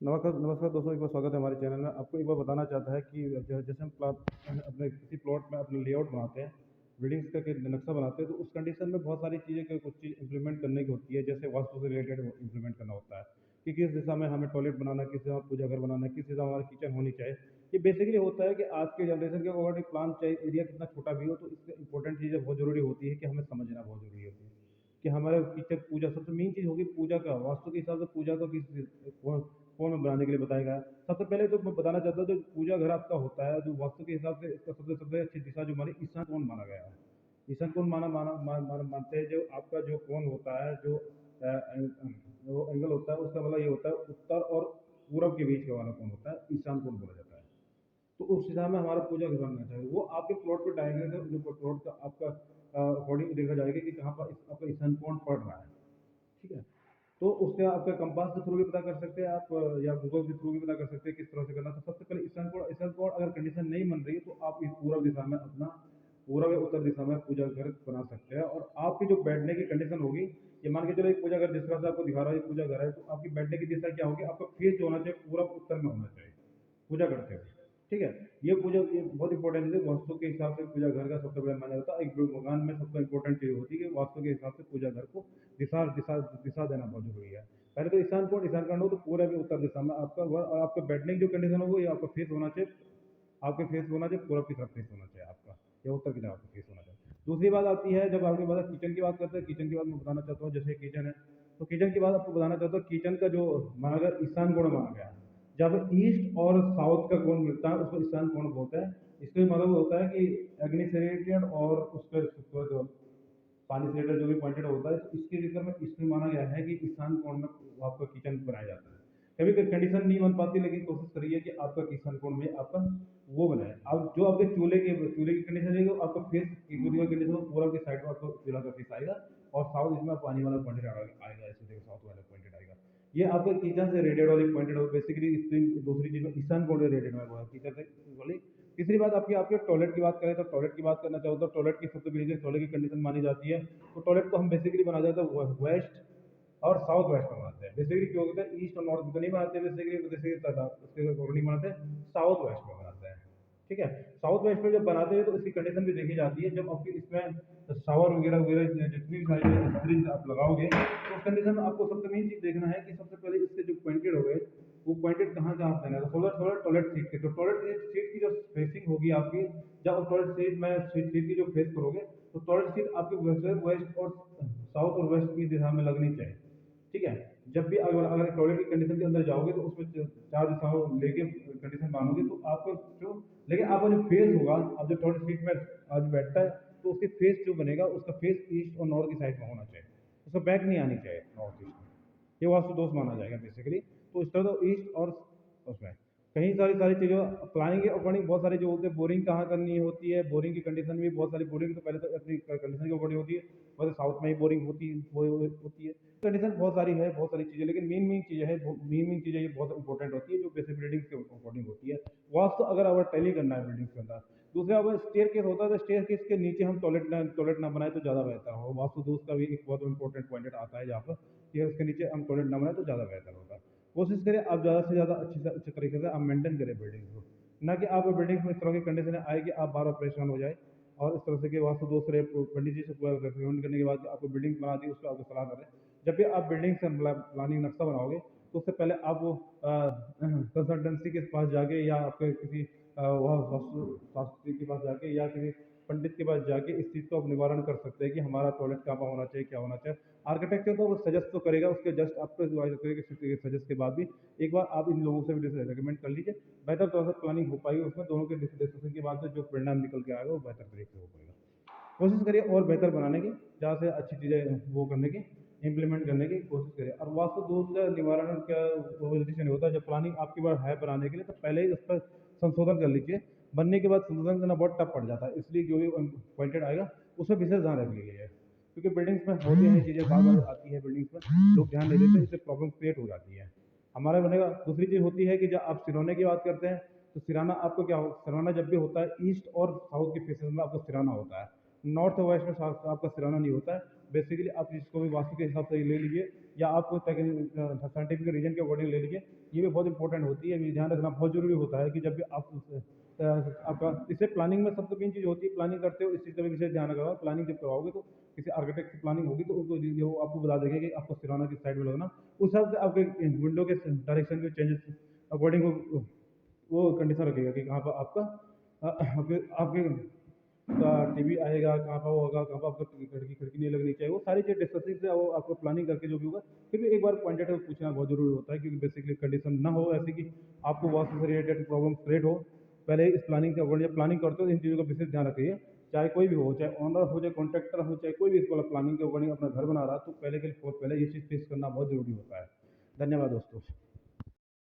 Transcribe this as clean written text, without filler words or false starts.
नमस्कार नमस्कार दोस्तों, एक बार स्वागत है हमारे चैनल में। आपको एक बार बताना चाहता है कि जैसे हम प्लॉट अपने किसी प्लॉट में अपने लेआउट बनाते हैं, बिल्डिंग्स का के नक्शा बनाते हैं, तो उस कंडीशन में बहुत सारी चीज़ें कुछ चीज़ इंप्लीमेंट करने की होती है। जैसे वास्तु से रिलेटेड इंप्लीमेंट करना होता है कि किस दिशा में हमें टॉयलेट बनाना है, किस दिशा में पूजा घर बनाना है, किस दिशा में हमारी किचन होनी चाहिए। ये बेसिकली होता है कि आज के जनरेशन के अकॉर्डिंग प्लान चाहे एरिया कितना छोटा भी हो, तो इससे इंपॉर्टेंट चीज़ें बहुत ज़रूरी होती है कि हमें समझना बहुत ज़रूरी होती है कि हमारे किचन पूजा सबसे मेन चीज़ होगी। पूजा का वास्तु के हिसाब से पूजा को किस कौन कौन में बनाने के लिए बताया गया है। सबसे पहले तो मैं बताना चाहता हूँ, जो पूजा घर आपका होता है, जो वास्तु के हिसाब से इसका सबसे सबसे अच्छी दिशा जो हमारी ईशान कोण माना गया है। ईशान कोण मानते हैं। जो आपका जो कोण होता है, जो वो एंगल होता है, उसका मतलब ये होता है उत्तर और पूरब के बीच का वाला कोण होता है, ईशान कोण बोला जाता है। तो उस हिसाब में हमारा पूजा घर बनना चाहिए। वो आपके प्लॉट पे डायग्राम है, जो प्लॉट का आपका अकॉर्डिंग देखा जाएगा कि कहाँ पर आपका ईशान कोण पड़ रहा है। ठीक है। तो उसके आपका कंपास के थ्रू भी पता कर सकते हैं आप, या गूगल के थ्रू भी पता कर सकते हैं किस तरह से करना। तो सबसे पहले ईशान कोण अगर कंडीशन नहीं बन रही है, तो आप इस पूर्व दिशा में अपना पूर्व या उत्तर दिशा में पूजा घर बना सकते हैं। और आपकी जो बैठने की कंडीशन होगी, ये मान के चलो एक पूजा घर जिस तरह से आपको दिखा रहा है, ये पूजा घर है, तो आपकी बैठने की दिशा क्या होगी? आपका फेस जो होना चाहिए पूरब उत्तर में होना चाहिए पूजा करते हुए। ठीक है। ये बहुत इंपॉर्टेंट है। वास्तु के हिसाब से पूजा घर का सबसे पहले माना जाता है। एक मकान में सबसे इंपॉर्टेंट चीज होती है कि वास्तु के हिसाब से पूजा घर को दिशा दिशा दिशा देना बहुत जरूरी है। पहले तो ईशान कोण हो, तो पूरे भी उत्तर दिशा में आपका घर, और आपका बैठने की जो कंडीशन होगी, ये आपका फेस होना चाहिए, आपके फेस होना चाहिए पूरब की तरफ फेस होना चाहिए आपका, या उत्तर की तरफ आपका फेस होना चाहिए। दूसरी बात आती है, जब आपके पास किचन की बात करते हैं, किचन की बात मैं बताना चाहता हूँ। जैसे किचन है, तो किचन की बात आपको बताना चाहता हूँ। किचन का जो अगर ईशान कोण माना गया, जब ईस्ट और साउथ का कोण मिलता है, उसको ईशान कोण बोलते हैं। इसका मतलब होता है कि अग्नि से रिलेटेड और उसका जो पानी से रिलेटेड जो भी पॉइंटेड होता है, तो इसके जिक्र में इसमें माना गया है कि ईशान कोण में आपका किचन बनाया जाता है। कभी कभी कंडीशन नहीं बन पाती, लेकिन कोशिश करिए कि आपका ईशान कोण में आपका वो बनाए। अब जो आपके चूल्हे की कंडीशन रहेगी, वो आपका फेस की कंडीशन पूरा के साइड में आपको चूल्हा का फेस आएगा, और साउथ इसमें पानी वाला पॉइंटेड आएगा, ऐसे देखो साउथ वाला पॉइंटेड आएगा। ये आपके किचन से रेडिएट वाली पॉइंटेड हो, बेसिकली दूसरी चीज में ईशान कोण रेडिएट में किचन से वाली। तीसरी बात आपकी आपके टॉयलेट की बात करें, तो टॉयलेट की बात करना चाहो तो टॉयलेट की सबसे पहले टॉयलेट की कंडीशन मानी जाती है। तो टॉयलेट को हम बेसिकली बना जाता है वेस्ट और साउथ वेस्ट में बनाते हैं। बेसिकली क्यों होता है, ईस्ट और नॉर्थ में तो नहीं बनाते बेसिकली, उसके अकॉर्डिंग बनाते हैं, साउथ वेस्ट में बनाते हैं। ठीक है। साउथ वेस्ट में जब बनाते हैं, तो इसकी कंडीशन भी देखी जाती है। जब आपकी इसमें शावर वगैरह वगैरह जितनी भी सारी स्त्रीज आप लगाओगे, तो उस कंडीशन में आपको सबसे मेन चीज देखना है कि सबसे पहले इसके जो पॉइंटेड हो गए, वो पॉइंटेड कहाँ कहाँ देना है। तो सोलर सोलर टॉयलेट सीट के, तो टॉयलेट सीट की जो फेसिंग होगी आपकी, जब टॉयलेट सीट में सीट की जो फेस करोगे, तो टॉयलेट सीट आपकी वेस्ट और साउथ और वेस्ट की दिशा में लगनी चाहिए। ठीक है। जब भी अगर अगर टॉयलेट की कंडीशन के अंदर जाओगे, तो उसमें चार दिशाओं लेके कंडीशन मानोगे, तो आपको जो, लेकिन आपका जो फेस होगा, आप जो टॉयलेट सीट में आज बैठता है, तो उसके फेस जो बनेगा, उसका फेस ईस्ट और नॉर्थ की साइड में होना चाहिए। उसका बैक नहीं आनी चाहिए नॉर्थ ईस्ट में। ये वास्तु दोष माना जाएगा बेसिकली। तो इस तरह तो ईस्ट और उसमें कहीं सारी सारी चीज़ें प्लानिंग के अकॉर्डिंग बहुत सारी जो होती है। बोरिंग कहाँ करनी होती है, बोरिंग की कंडीशन भी बहुत सारी, बोरिंग तो पहले तो अपनी कंडीशन के अकॉर्डिंग होती है। वैसे साउथ में ही बोरिंग होती है। कंडीशन बहुत सारी है, बहुत सारी चीज़ें, लेकिन मेन मेन चीज़ें है, मेन मेन चीज़ें ये बहुत इंपॉर्टेंट होती है, जो बेसिक बिल्डिंग्स के अकॉर्डिंग होती है। वास्तु अगर अगर टैली करना है बिल्डिंग्स के अंदर। दूसरा, अगर स्टेयर केस होता है, तो स्टेयर केस के नीचे हम टॉयलेट ना बनाए तो ज़्यादा बेहतर हो। वास्तु दोष का भी एक बहुत इंपॉर्टेंट पॉइंट आता है जहाँ पर कि उसके नीचे हम टॉयलेट ना बनाए तो ज़्यादा बेहतर होगा। कोशिश करें आप ज़्यादा से ज़्यादा अच्छे तरीके से आप मेंटेन करें बिल्डिंग को, ना कि आप बिल्डिंग में इस तरह की कंडीशन आए कि आप बार बार परेशान हो जाए। और इस तरह से कि वास्तु दोष रहे, पंडित जी से पूरा रिकमेंड करने के बाद आपको बिल्डिंग बना दी, उसको आपको सलाह करें। जब भी आप बिल्डिंग से प्लानिंग नक्शा बनाओगे, तो उससे पहले आप वो कंसल्टेंसी के पास जाके, या आपके किसी वहाँ वास्तु शास्त्री के पास जाके, या किसी पंडित के पास जाके इस चीज़ को आप निवारण कर सकते हैं कि हमारा टॉयलेट कहाँ पर होना चाहिए, क्या होना चाहिए। आर्किटेक्चर तो वो सजेस्ट तो करेगा, उसके जस्ट आपको सजेस्ट के बाद भी एक बार आप इन लोगों से भी रिकमेंड कर लीजिए। बेहतर तौर से प्लानिंग हो पाएगी, उसमें दोनों के डिस्कशन के बाद जो परिणाम निकल के आएगा, वो बेहतर तरीके से हो पाएगा। कोशिश करिए और बेहतर बनाने की, ज़्यादा से अच्छी चीज़ें वो करने की, इम्प्लीमेंट करने की कोशिश करिए। और वास्तु दोष का निवारण क्या वो जल्दी से नहीं होता। जब प्लानिंग आपकी बार है बनाने के लिए, तो पहले ही उस पर संशोधन कर लीजिए। बनने के बाद संशोधन करना बहुत टफ पड़ जाता है, इसलिए जो भी पॉइंटेड आएगा उसमें विशेष ध्यान रख लीजिए। क्योंकि बिल्डिंग्स में होती हैं चीज़ें, बार बार आती है बिल्डिंग्स में, लोग ध्यान नहीं देते, इससे प्रॉब्लम क्रिएट हो जाती है हमारा बनेगा। दूसरी चीज़ होती है कि जब आप सिरौने की बात करते हैं, तो सिराना आपको क्या हो, सिराना जब भी होता है ईस्ट और साउथ के फेसेस में आपको सिराना होता है। नॉर्थ और वेस्ट में आपका सिराना नहीं होता है। बेसिकली आप इसको भी वास्तु के हिसाब से ले लीजिए या आप साइंटिफिक रीजन के अकॉर्डिंग ले लीजिए। ये भी बहुत इंपॉर्टेंट होती है, ये ध्यान रखना बहुत ज़रूरी होता है कि जब भी आप आपका इससे प्लानिंग में सबसे मेन चीज़ होती है, प्लानिंग करते हो इस चीज़ का भी विशेष ध्यान रखना। प्लानिंग जब करवाओगे तो किसी आर्किटेक्ट की प्लानिंग होगी तो वो आपको बता देगा कि आपको सिरहाना किस साइड में लगना, उस हिसाब से आपके विंडो के डायरेक्शन के चेंजेस अकॉर्डिंग वो कंडीशन रखेगा कि कहाँ पर आपका आपके आपके का टीवी आएगा, कहाँ पर वो होगा, कहाँ पर आपको खिड़की खिड़की नहीं लगनी चाहिए, वो सारी चीज़ डिस्कसिंग से वो आपको प्लानिंग करके जो भी होगा। फिर भी एक बार पॉइंटेड पूछना बहुत ज़रूरी होता है, क्योंकि बेसिकली कंडीशन ना हो ऐसी कि आपको वास्तु से रिलेटेड प्रॉब्लम क्रिएट हो। पहले इस प्लानिंग के अकॉर्डिंग जब प्लानिंग करते हो इन चीज़ों का विशेष ध्यान रखिए। चाहे कोई भी हो, चाहे ओनर हो, चाहे कॉन्ट्रैक्टर हो, चाहे कोई भी इस वाला प्लानिंग के अकॉर्डिंग अपना घर बना रहा है, तो पहले ये चीज़ फेस करना बहुत ज़रूरी होता है। धन्यवाद दोस्तों।